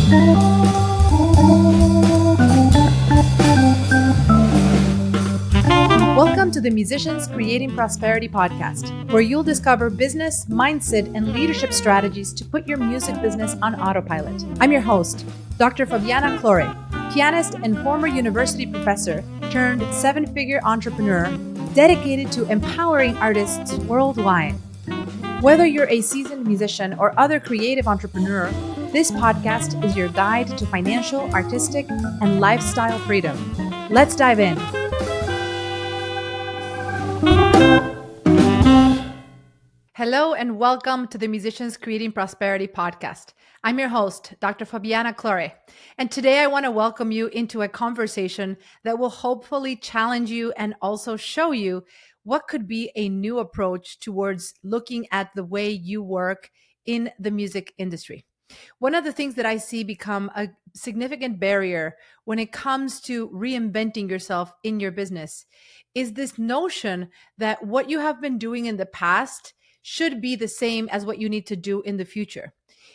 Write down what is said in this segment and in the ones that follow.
Welcome to the Musicians Creating Prosperity podcast, where you'll discover business, mindset, and leadership strategies to put your music business on autopilot. I'm your host, Dr. Fabiana Claure, pianist and former university professor turned seven-figure entrepreneur dedicated to empowering artists worldwide. Whether you're a seasoned musician or other creative entrepreneur, this podcast is your guide to financial, artistic, and lifestyle freedom. Let's dive in. Hello and welcome to the Musicians Creating Prosperity podcast. I'm your host, Dr. Fabiana Claure, and today I want to welcome you into a conversation that will hopefully challenge you and also show you what could be a new approach towards looking at the way you work in the music industry. One of the things that I see become a significant barrier when it comes to reinventing yourself in your business is this notion that what you have been doing in the past should be the same as what you need to do in the future.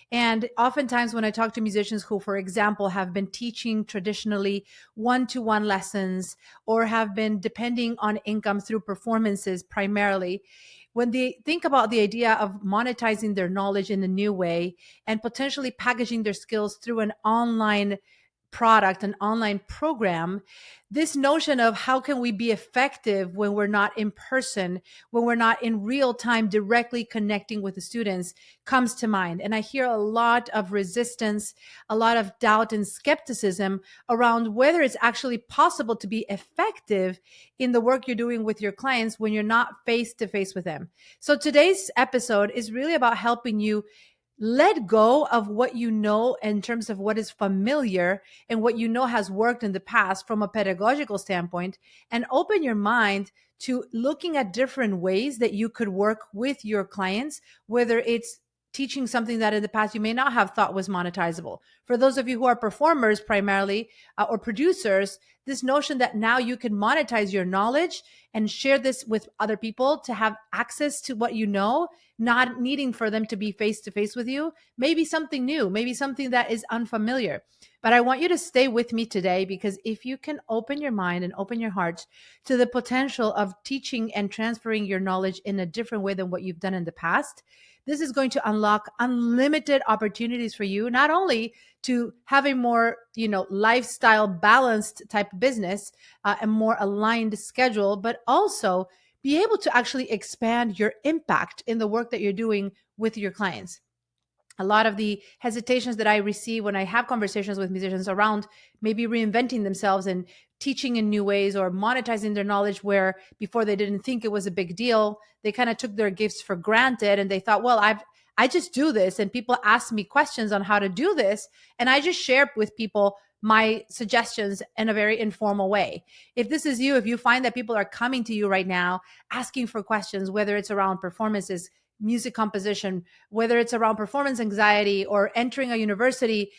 And oftentimes when I talk to musicians who, for example, have been teaching traditionally one-to-one lessons or have been depending on income through performances primarily, when they think about the idea of monetizing their knowledge in a new way and potentially packaging their skills through an online product, an online program, this notion of how can we be effective when we're not in person, when we're not in real time directly connecting with the students comes to mind. And I hear a lot of resistance, a lot of doubt and skepticism around whether it's actually possible to be effective in the work you're doing with your clients when you're not face to face with them. So today's episode is really about helping you let go of what you know in terms of what is familiar and what you know has worked in the past from a pedagogical standpoint, and open your mind to looking at different ways that you could work with your clients, whether it's teaching something that in the past you may not have thought was monetizable. For those of you who are performers primarily or producers, this notion that now you can monetize your knowledge and share this with other people to have access to what you know, not needing for them to be face to face with you, maybe something new, maybe something that is unfamiliar. But I want you to stay with me today, because if you can open your mind and open your heart to the potential of teaching and transferring your knowledge in a different way than what you've done in the past, this is going to unlock unlimited opportunities for you, not only to have a more, lifestyle balanced type business, a more aligned schedule, but also be able to actually expand your impact in the work that you're doing with your clients. A lot of the hesitations that I receive when I have conversations with musicians around maybe reinventing themselves and teaching in new ways or monetizing their knowledge, where before they didn't think it was a big deal, they kind of took their gifts for granted and they thought, well, I just do this, and people ask me questions on how to do this, and I just share with people my suggestions in a very informal way. If this is you, if you find that people are coming to you right now asking for questions, whether it's around performances, music composition, whether it's around performance anxiety or entering a university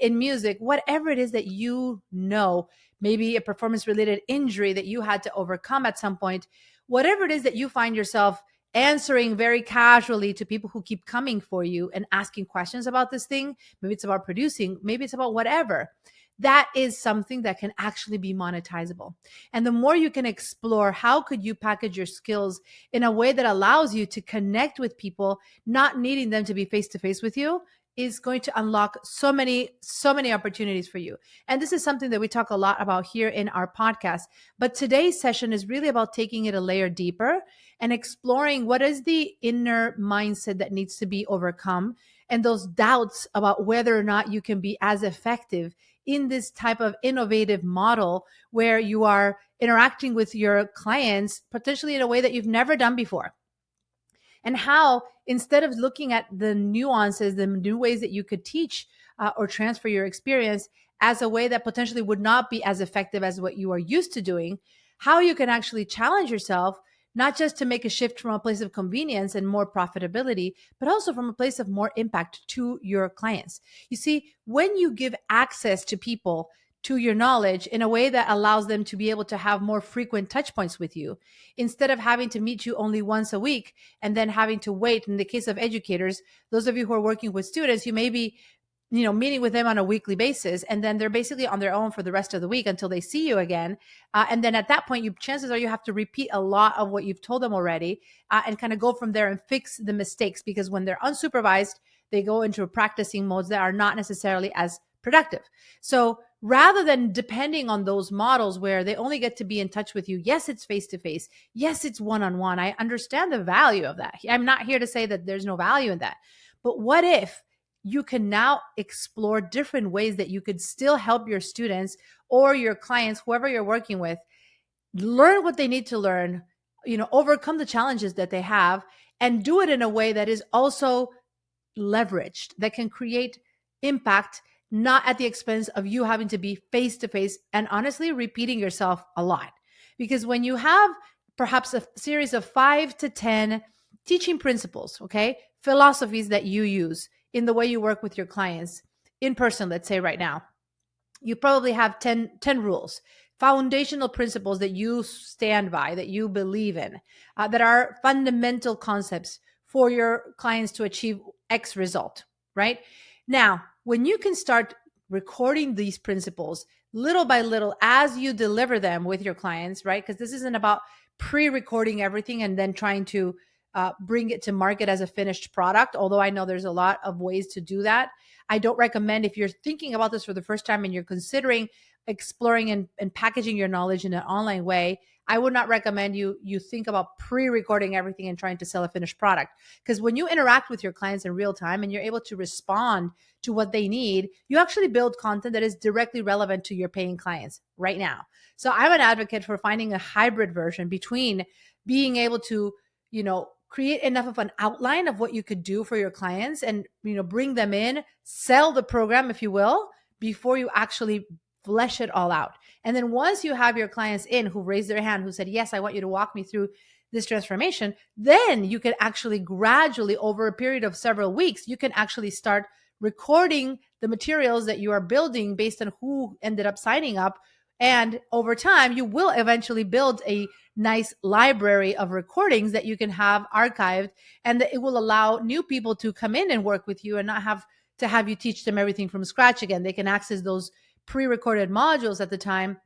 in music, whatever it is that you know, maybe a performance related injury that you had to overcome at some point, whatever it is that you find yourself answering very casually to people who keep coming for you and asking questions about this thing, maybe it's about producing, maybe it's about whatever, that is something that can actually be monetizable. And the more you can explore how could you package your skills in a way that allows you to connect with people, not needing them to be face to face with you, is going to unlock so many opportunities for you. And this is something that we talk a lot about here in our podcast. But today's session is really about taking it a layer deeper and exploring what is the inner mindset that needs to be overcome, and those doubts about whether or not you can be as effective in this type of innovative model where you are interacting with your clients potentially in a way that you've never done before. And how, instead of looking at the nuances, the new ways that you could teach or transfer your experience as a way that potentially would not be as effective as what you are used to doing, how you can actually challenge yourself, not just to make a shift from a place of convenience and more profitability, but also from a place of more impact to your clients. You see, when you give access to people to your knowledge in a way that allows them to be able to have more frequent touch points with you, instead of having to meet you only once a week and then having to wait. In the case of educators, those of you who are working with students, you may be meeting with them on a weekly basis, and then they're basically on their own for the rest of the week until they see you again. And then at that point, chances are you have to repeat a lot of what you've told them already, and kind of go from there and fix the mistakes, because when they're unsupervised, they go into practicing modes that are not necessarily as productive. So rather than depending on those models where they only get to be in touch with you, yes, it's face to face, yes, it's one on one. I understand the value of that. I'm not here to say that there's no value in that. But what if you can now explore different ways that you could still help your students or your clients, whoever you're working with, learn what they need to learn, overcome the challenges that they have, and do it in a way that is also leveraged, that can create impact, not at the expense of you having to be face to face and honestly repeating yourself a lot. Because when you have perhaps a series of 5 to 10 teaching principles, okay, philosophies that you use in the way you work with your clients in person, let's say right now, you probably have 10 rules, foundational principles that you stand by, that you believe in, that are fundamental concepts for your clients to achieve X result, right? Now, when you can start recording these principles little by little as you deliver them with your clients, right? Because this isn't about pre-recording everything and then trying to bring it to market as a finished product, although I know there's a lot of ways to do that. I don't recommend, if you're thinking about this for the first time and you're considering exploring and packaging your knowledge in an online way, I would not recommend you think about pre-recording everything and trying to sell a finished product. Because when you interact with your clients in real time and you're able to respond to what they need, you actually build content that is directly relevant to your paying clients right now. So I'm an advocate for finding a hybrid version between being able to, create enough of an outline of what you could do for your clients and, bring them in, sell the program, if you will, before you actually flesh it all out. And then once you have your clients in who raised their hand, who said, yes, I want you to walk me through this transformation, then you can actually gradually, over a period of several weeks, you can actually start recording the materials that you are building based on who ended up signing up. And over time, you will eventually build a nice library of recordings that you can have archived, and that it will allow new people to come in and work with you and not have to have you teach them everything from scratch again. They can access those pre-recorded modules at the time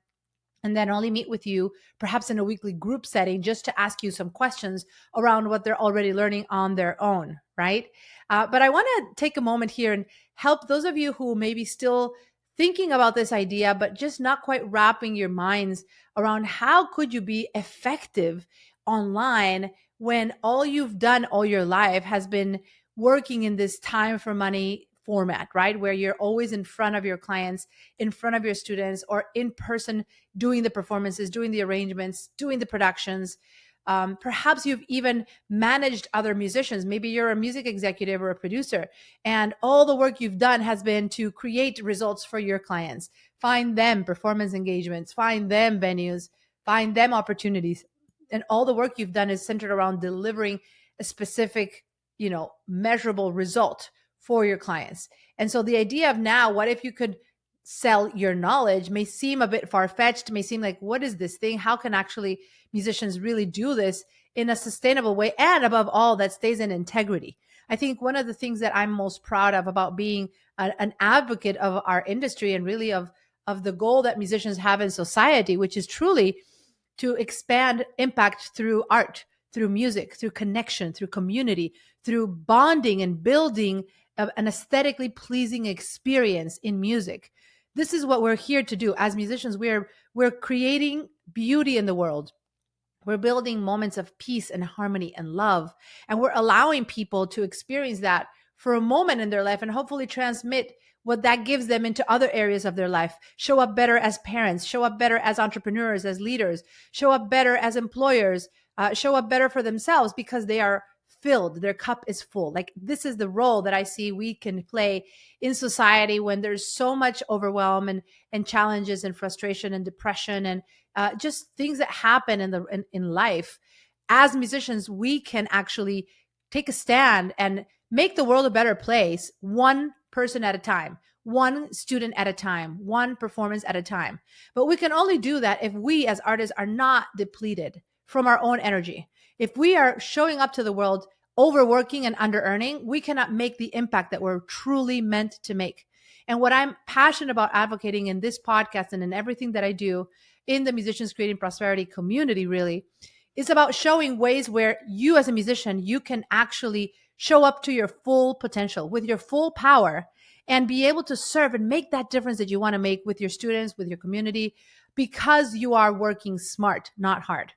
and then only meet with you perhaps in a weekly group setting just to ask you some questions around what they're already learning on their own, right? But I want to take a moment here and help those of you who may be still thinking about this idea, but just not quite wrapping your minds around how could you be effective online when all you've done all your life has been working in this time for money format, right? Where you're always in front of your clients, in front of your students, or in person doing the performances, doing the arrangements, doing the productions. Perhaps you've even managed other musicians. Maybe you're a music executive or a producer, and all the work you've done has been to create results for your clients, find them performance engagements, find them venues, find them opportunities. And all the work you've done is centered around delivering a specific, measurable result for your clients. And so the idea of now, what if you could sell your knowledge, may seem a bit far-fetched, may seem like, what is this thing? How can actually musicians really do this in a sustainable way? And above all, that stays in integrity. I think one of the things that I'm most proud of about being an advocate of our industry and really of the goal that musicians have in society, which is truly to expand impact through art, through music, through connection, through community, through bonding and building an aesthetically pleasing experience in music. This is what we're here to do as musicians. We're creating beauty in the world. We're building moments of peace and harmony and love, and we're allowing people to experience that for a moment in their life and hopefully transmit what that gives them into other areas of their life. Show up better as parents, show up better as entrepreneurs, as leaders, show up better as employers, show up better for themselves because they are filled, their cup is full. Like, this is the role that I see we can play in society when there's so much overwhelm and challenges and frustration and depression and just things that happen in life. As musicians, we can actually take a stand and make the world a better place, one person at a time, one student at a time, one performance at a time. But we can only do that if we as artists are not depleted from our own energy. If we are showing up to the world overworking and under earning, we cannot make the impact that we're truly meant to make. And what I'm passionate about advocating in this podcast and in everything that I do in the Musicians Creating Prosperity community really is about showing ways where you as a musician, you can actually show up to your full potential with your full power and be able to serve and make that difference that you want to make with your students, with your community, because you are working smart, not hard.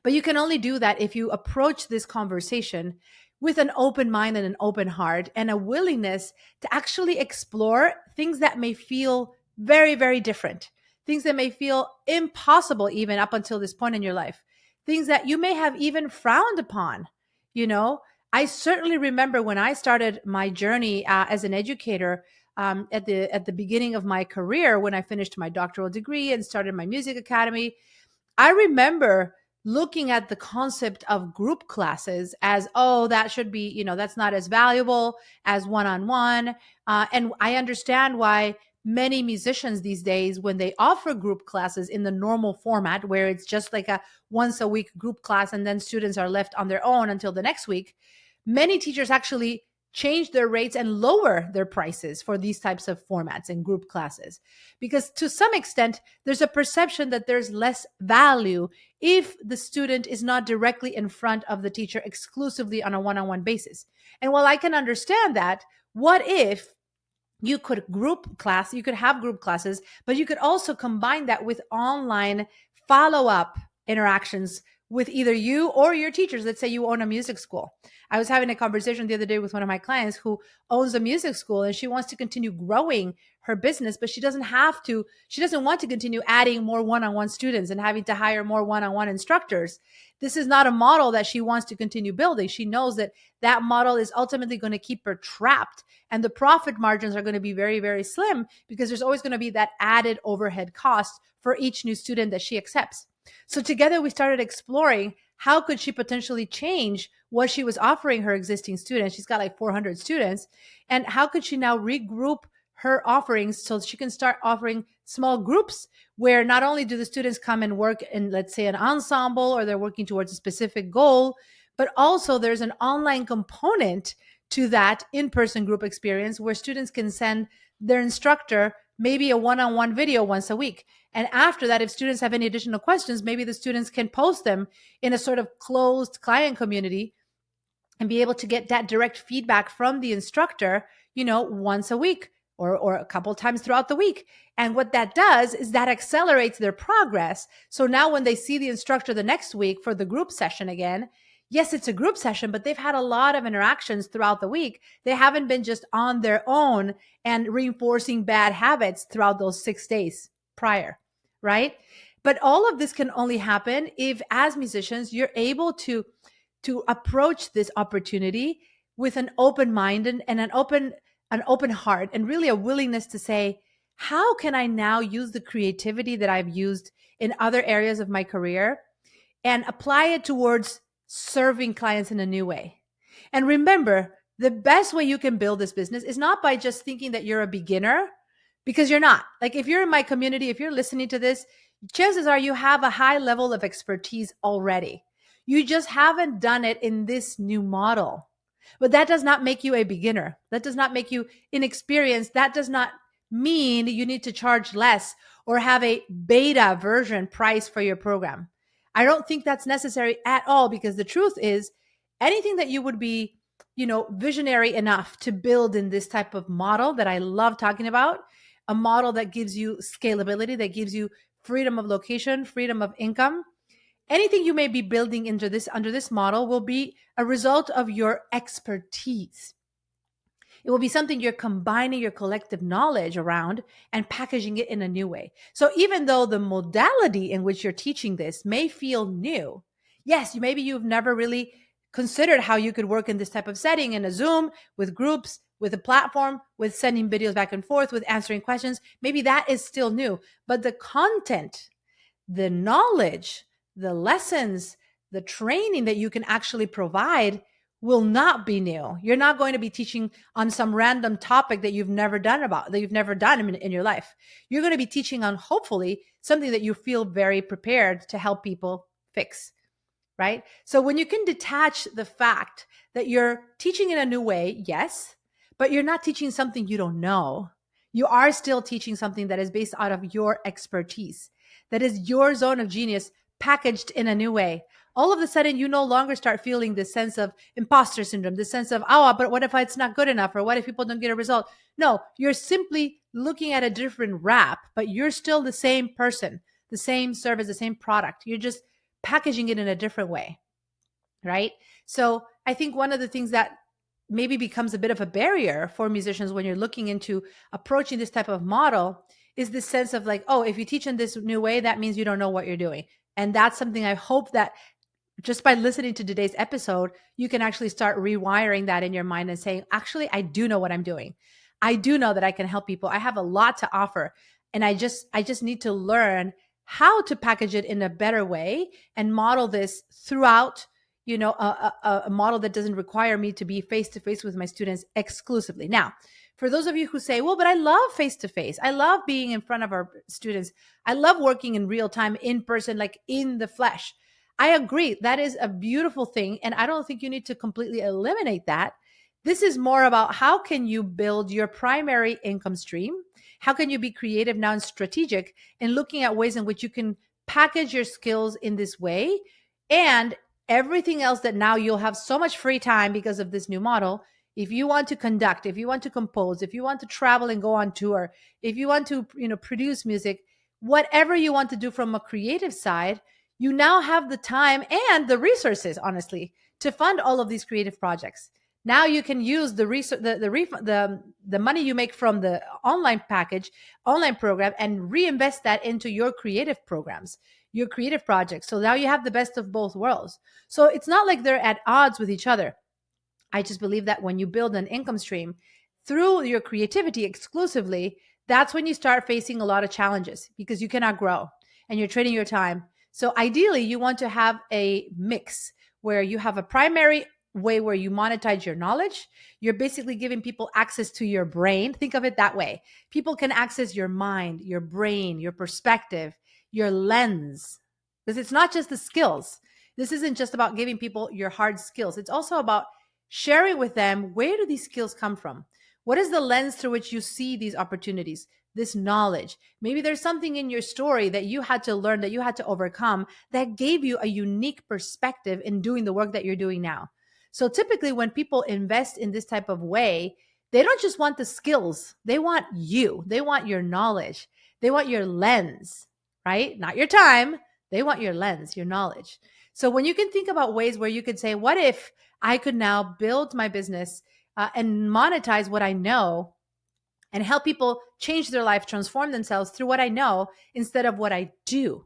But you can only do that if you approach this conversation with an open mind and an open heart and a willingness to actually explore things that may feel very, very different, things that may feel impossible even up until this point in your life, things that you may have even frowned upon. You know, I certainly remember when I started my journey as an educator at the beginning of my career, when I finished my doctoral degree and started my music academy. I remember looking at the concept of group classes as, oh, that should be, that's not as valuable as one on one. And I understand why many musicians these days, when they offer group classes in the normal format, where it's just like a once a week group class and then students are left on their own until the next week, many teachers actually change their rates and lower their prices for these types of formats and group classes. Because to some extent, there's a perception that there's less value if the student is not directly in front of the teacher exclusively on a one-on-one basis. And while I can understand that, what if you could you could have group classes, but you could also combine that with online follow-up interactions with either you or your teachers. Let's say you own a music school. I was having a conversation the other day with one of my clients who owns a music school, and she wants to continue growing her business, but she doesn't want to continue adding more one-on-one students and having to hire more one-on-one instructors. This is not a model that she wants to continue building. She knows that that model is ultimately going to keep her trapped, and the profit margins are going to be very, very slim because there's always going to be that added overhead cost for each new student that she accepts. So together we started exploring how could she potentially change what she was offering her existing students. She's got like 400 students. And how could she now regroup her offerings so she can start offering small groups where not only do the students come and work in, let's say, an ensemble, or they're working towards a specific goal, but also there's an online component to that in-person group experience where students can send their instructor maybe a one-on-one video once a week. And after that, if students have any additional questions, maybe the students can post them in a sort of closed client community and be able to get that direct feedback from the instructor, once a week or a couple times throughout the week. And what that does is that accelerates their progress. So now when they see the instructor the next week for the group session again, yes, it's a group session, but they've had a lot of interactions throughout the week. They haven't been just on their own and reinforcing bad habits throughout those 6 days prior, right? But all of this can only happen if, as musicians, you're able to approach this opportunity with an open mind and an open heart, and really a willingness to say, how can I now use the creativity that I've used in other areas of my career and apply it towards serving clients in a new way? And remember, the best way you can build this business is not by just thinking that you're a beginner, because you're not. Like, if you're in my community, if you're listening to this, chances are you have a high level of expertise already. You just haven't done it in this new model. But that does not make you a beginner. That does not make you inexperienced. That does not mean you need to charge less or have a beta version price for your program. I don't think that's necessary at all, because the truth is, anything that you would be, visionary enough to build in this type of model that I love talking about, a model that gives you scalability, that gives you freedom of location, freedom of income, anything you may be building under this model will be a result of your expertise. It will be something you're combining your collective knowledge around and packaging it in a new way. So even though the modality in which you're teaching this may feel new, yes, maybe you've never really considered how you could work in this type of setting, in a Zoom, with groups, with a platform, with sending videos back and forth, with answering questions. Maybe that is still new, but the content, the knowledge, the lessons, the training that you can actually provide will not be new. You're not going to be teaching on some random topic that you've never done in your life. You're going to be teaching on, hopefully, something that you feel very prepared to help people fix, right? So when you can detach the fact that you're teaching in a new way, yes, but you're not teaching something you don't know. You are still teaching something that is based out of your expertise, that is your zone of genius packaged in a new way. All of a sudden, you no longer start feeling this sense of imposter syndrome, this sense of, oh, but what if it's not good enough? Or what if people don't get a result? No, you're simply looking at a different wrap, but you're still the same person, the same service, the same product. You're just packaging it in a different way, right? So I think one of the things that maybe becomes a bit of a barrier for musicians when you're looking into approaching this type of model is this sense of like, oh, if you teach in this new way, that means you don't know what you're doing. And that's something I hope that just by listening to today's episode, you can actually start rewiring that in your mind and saying, actually, I do know what I'm doing. I do know that I can help people. I have a lot to offer. And I just need to learn how to package it in a better way and model this throughout, a model that doesn't require me to be face to face with my students exclusively. Now, for those of you who say, well, but I love face to face. I love being in front of our students. I love working in real time, in person, like in the flesh. I agree. That is a beautiful thing. And I don't think you need to completely eliminate that. This is more about how can you build your primary income stream? How can you be creative now and strategic in looking at ways in which you can package your skills in this way, and everything else that now you'll have so much free time because of this new model. If you want to conduct, if you want to compose, if you want to travel and go on tour, if you want to, produce music, whatever you want to do from a creative side, you now have the time and the resources, honestly, to fund all of these creative projects. Now you can use the money you make from the online program, and reinvest that into your creative programs, your creative projects. So now you have the best of both worlds. So it's not like they're at odds with each other. I just believe that when you build an income stream through your creativity exclusively, that's when you start facing a lot of challenges because you cannot grow and you're trading your time. So ideally, you want to have a mix where you have a primary way where you monetize your knowledge. You're basically giving people access to your brain. Think of it that way. People can access your mind, your brain, your perspective, your lens. Because it's not just the skills. This isn't just about giving people your hard skills. It's also about sharing with them, where do these skills come from? What is the lens through which you see these opportunities, this knowledge? Maybe there's something in your story that you had to learn, that you had to overcome, that gave you a unique perspective in doing the work that you're doing now. So typically when people invest in this type of way, they don't just want the skills. They want you. They want your knowledge. They want your lens, right? Not your time. They want your lens, your knowledge. So when you can think about ways where you could say, what if I could now build my business and monetize what I know and help people change their life, transform themselves through what I know instead of what I do.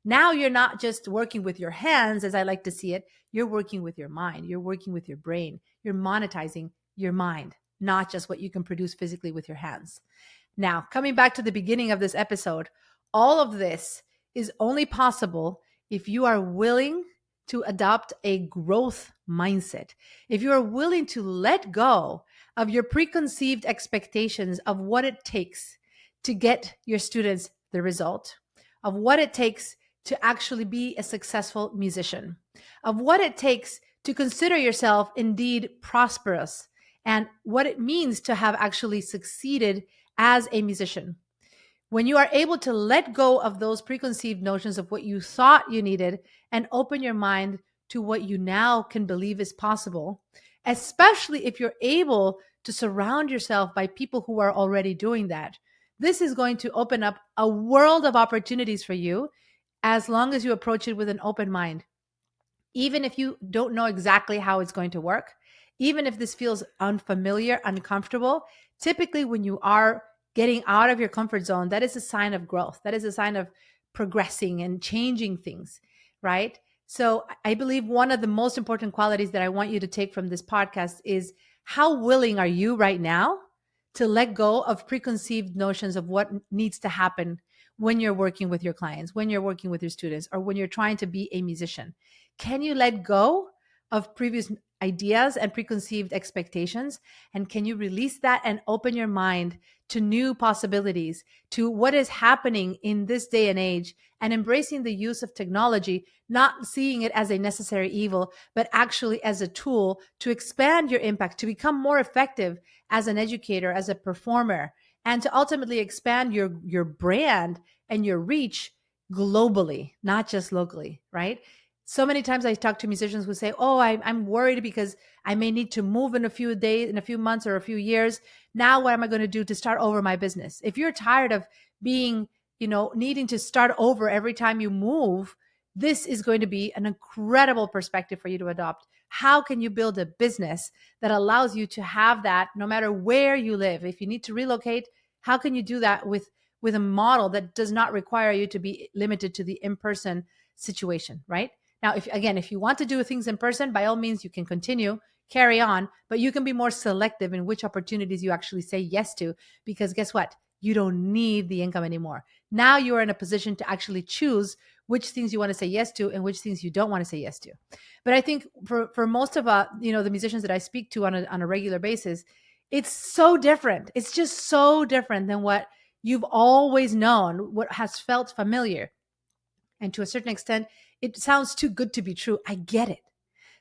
Now you're not just working with your hands, as I like to see it. You're working with your mind. You're working with your brain. You're monetizing your mind, not just what you can produce physically with your hands. Now, coming back to the beginning of this episode, all of this is only possible if you are willing to adopt a growth mindset, if you are willing to let go of your preconceived expectations of what it takes to get your students the result, of what it takes to actually be a successful musician, of what it takes to consider yourself indeed prosperous, and what it means to have actually succeeded as a musician. When you are able to let go of those preconceived notions of what you thought you needed and open your mind to what you now can believe is possible, especially if you're able to surround yourself by people who are already doing that, this is going to open up a world of opportunities for you as long as you approach it with an open mind. Even if you don't know exactly how it's going to work, even if this feels unfamiliar, uncomfortable, typically when you are getting out of your comfort zone, that is a sign of growth. That is a sign of progressing and changing things, right? So I believe one of the most important qualities that I want you to take from this podcast is, how willing are you right now to let go of preconceived notions of what needs to happen when you're working with your clients, when you're working with your students, or when you're trying to be a musician? Can you let go of previous ideas and preconceived expectations? And can you release that and open your mind to new possibilities, to what is happening in this day and age, and embracing the use of technology, not seeing it as a necessary evil, but actually as a tool to expand your impact, to become more effective as an educator, as a performer, and to ultimately expand your brand and your reach globally, not just locally, right? So many times I talk to musicians who say, "Oh, I'm worried because I may need to move in a few days, in a few months, or a few years. Now, what am I going to do to start over my business?" If you're tired of being, needing to start over every time you move, this is going to be an incredible perspective for you to adopt. How can you build a business that allows you to have that no matter where you live? If you need to relocate, how can you do that with a model that does not require you to be limited to the in-person situation, right? Now, if you want to do things in person, by all means, you can continue, carry on, but you can be more selective in which opportunities you actually say yes to, because guess what? You don't need the income anymore. Now you are in a position to actually choose which things you want to say yes to and which things you don't want to say yes to. But I think for most of the musicians that I speak to on a regular basis, it's so different. It's just so different than what you've always known, what has felt familiar. And to a certain extent, it sounds too good to be true. I get it.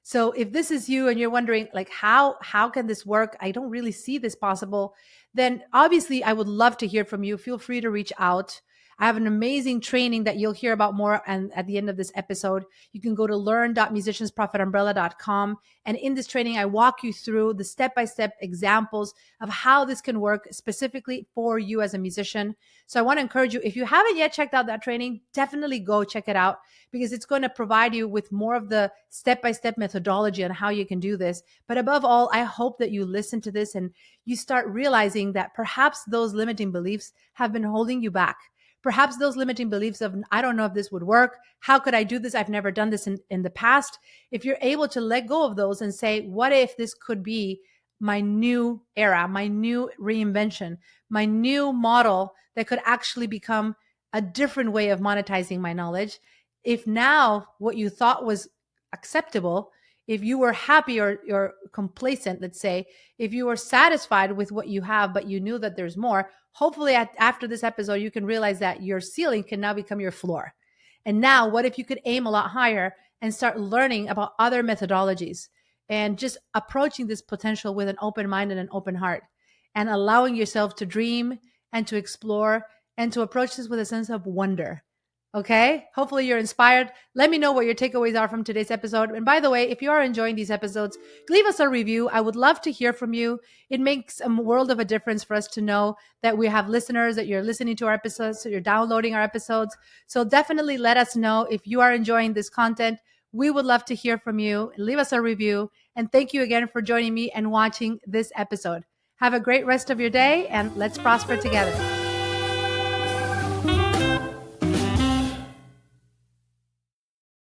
So if this is you and you're wondering like how can this work? I don't really see this possible. Then obviously I would love to hear from you. Feel free to reach out. I have an amazing training that you'll hear about more and at the end of this episode. You can go to learn.musiciansprofitumbrella.com, and in this training I walk you through the step-by-step examples of how this can work specifically for you as a musician. So I want to encourage you, if you haven't yet checked out that training, definitely go check it out, because it's going to provide you with more of the step-by-step methodology on how you can do this. But above all, I hope that you listen to this and you start realizing that perhaps those limiting beliefs have been holding you back. Perhaps those limiting beliefs of, I don't know if this would work. How could I do this? I've never done this in the past. If you're able to let go of those and say, what if this could be my new era, my new reinvention, my new model that could actually become a different way of monetizing my knowledge? If now what you thought was acceptable, if you were happy or complacent, let's say, if you were satisfied with what you have, but you knew that there's more, hopefully after this episode, you can realize that your ceiling can now become your floor. And now what if you could aim a lot higher and start learning about other methodologies and just approaching this potential with an open mind and an open heart, and allowing yourself to dream and to explore and to approach this with a sense of wonder. Okay. Hopefully you're inspired. Let me know what your takeaways are from today's episode. And by the way, if you are enjoying these episodes, leave us a review. I would love to hear from you. It makes a world of a difference for us to know that we have listeners, that you're listening to our episodes, that you're downloading our episodes. So definitely let us know if you are enjoying this content. We would love to hear from you. Leave us a review. And thank you again for joining me and watching this episode. Have a great rest of your day, and let's prosper together.